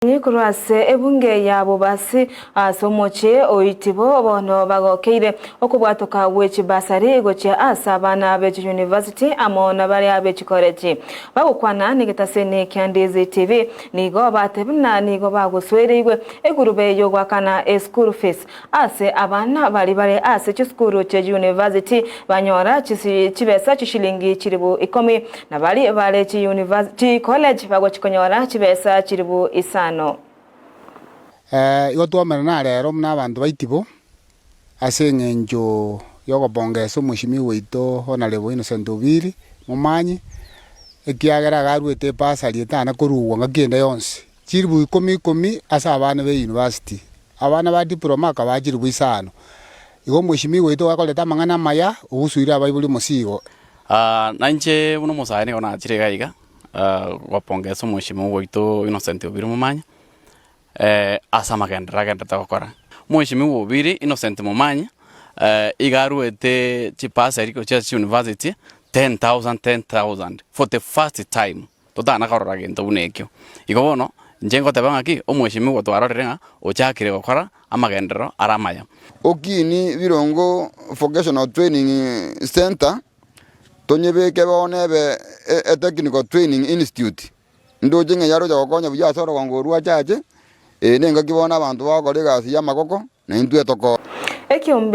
Kurase ebunge yabo basi asomoche oitibo bono bagokeire okubwatoka wechi basari goche asabana bechi university amona bari abechi college bagukwana nigitasene Kyandizi TV nigo batebina nigo baguswereigwe egurube yo gwakana school fees ase abana bari ase school che university banyora chibesa chishilingi chiribu 10 na bari chi university college bagochikonyora chibesa chiribu 5. Igo twamera rero muna abantu baitibo ase ng'encho yogobongesa omoshimi waito Honorable Innocent Obiri Momanyi ekiagera garuete pasari etana korugwa ngakenda yonse chiribu 10 ase abana be university abana ba diploma ka chiribu 5 igo omoshimi waito gakoreta amang'ana maya ogusuira abaibuli mosigo nanje buno mosaene ona chire gaiga gwapongesa omoshimi waito Innocent Obiri Momanyi asa magendera gokora Mheshimiwa Obiri Innocent Momanyi igaruete chipasari ko cha university 10,000 for the first time totana karora gento bunekyo igo bono njengo tabangaki omweshimiwa twarorera ochakire gokora amagendero aramaya okini birongo vocational training center tonyebeke bonebe a technical training institute ndoje ngeyaro jagokonya buya soro gongorua chache nenga kibona abantu bakore gasi ya magoko na intwe toko